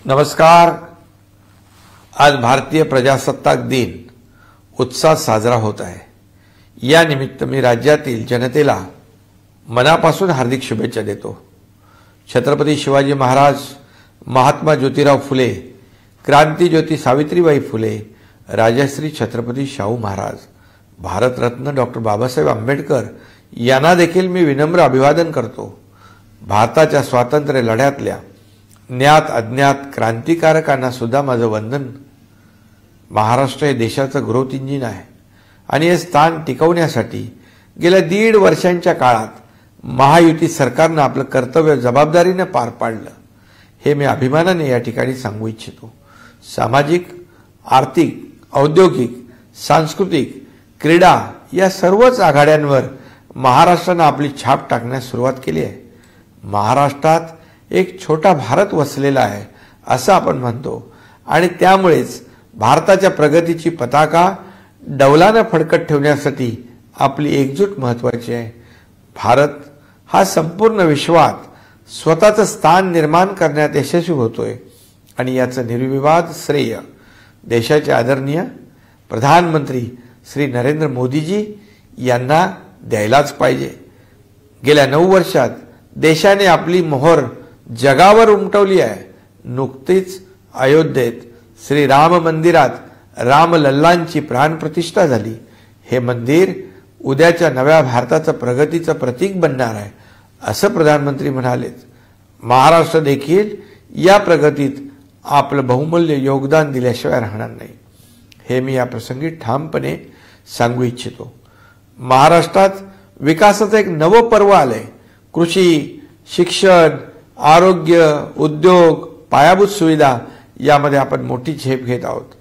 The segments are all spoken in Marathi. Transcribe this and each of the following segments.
नमस्कार। आज भारतीय प्रजासत्ताक दिन उत्साहात साजरा होत आहे। या निमित्त मी राज्यातील जनतेला मनापासून हार्दिक शुभेच्छा देतो। छत्रपती शिवाजी महाराज, महात्मा ज्योतिराव फुले, क्रांतिज्योती सावित्रीबाई फुले, राजश्री छत्रपती शाहू महाराज, भारतरत्न डॉक्टर बाबासाहेब आंबेडकर यांना देखील मी विनम्र अभिवादन करतो। भारताच्या स्वातंत्र्य लढ्यातल्या ज्ञात अज्ञात क्रांतिकारकांना सुद्धा माझं वंदन। महाराष्ट्र हे देशाचं ग्रोथ इंजिन आहे आणि हे स्थान टिकवण्यासाठी गेल्या 1.5 वर्षांच्या काळात महायुती सरकारनं आपलं कर्तव्य जबाबदारीने पार पाडलं, हे मी अभिमानाने या ठिकाणी सांगू इच्छितो। सामाजिक, आर्थिक, औद्योगिक, सांस्कृतिक, क्रीडा या सर्वच आघाड्यांवर महाराष्ट्रानं आपली छाप टाकण्यास सुरुवात केली आहे। महाराष्ट्रात एक छोटा भारत वसलेला आहे असं आपण म्हणतो आणि त्यामुळेच भारताच्या प्रगतीची पताका डौलाने फडकत ठेवण्यासाठी आपली एकजूट महत्त्वाची आहे। भारत हा संपूर्ण विश्वात स्वतःचं स्थान निर्माण करण्यात यशस्वी होतोय आणि याचं निर्विवाद श्रेय देशाचे आदरणीय प्रधानमंत्री श्री नरेंद्र मोदीजी यांना द्यायलाच पाहिजे। गेल्या 9 वर्षात देशाने आपली मोहर जगावर उमटवली आहे। नुकतीच अयोध्येत श्री राम मंदिरात रामलल्लांची प्राणप्रतिष्ठा झाली। हे मंदिर उद्याच्या नव्या भारताचं प्रगतीचं प्रतीक बनणार आहे असं प्रधानमंत्री म्हणालेत। महाराष्ट्र देखील या प्रगतीत आपलं बहुमूल्य योगदान दिल्याशिवाय राहणार नाही, हे मी या प्रसंगी ठामपणे सांगू इच्छितो। महाराष्ट्रात विकासाचं एक नवं पर्व आलंय। कृषी, शिक्षण, आरोग्य, उद्योग, पायाभूत सुविधा यामध्ये आपण मोठी झेप घेत आहोत।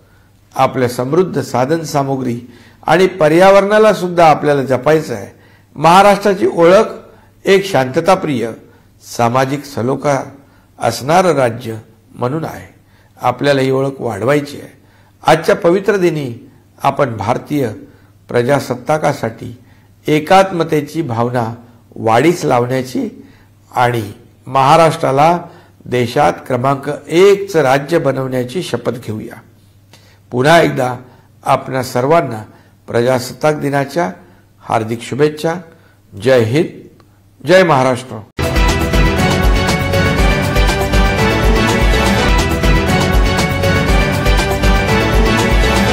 आपल्या समृद्ध साधन सामुग्री आणि पर्यावरणाला सुद्धा आपल्याला जपायचं आहे। महाराष्ट्राची ओळख एक शांतताप्रिय, सामाजिक सलोखा असणारं राज्य म्हणून आहे। आपल्याला ही ओळख वाढवायची आहे। आजच्या पवित्र दिनी आपण भारतीय प्रजासत्ताकासाठी एकात्मतेची भावना वाढीस लावण्याची आणि महाराष्ट्राला देशात क्रमांक 1चं राज्य बनवण्याची शपथ घेऊया। पुन्हा एकदा आपल्या सर्वांना प्रजासत्ताक दिनाच्या हार्दिक शुभेच्छा। जय हिंद, जय महाराष्ट्र।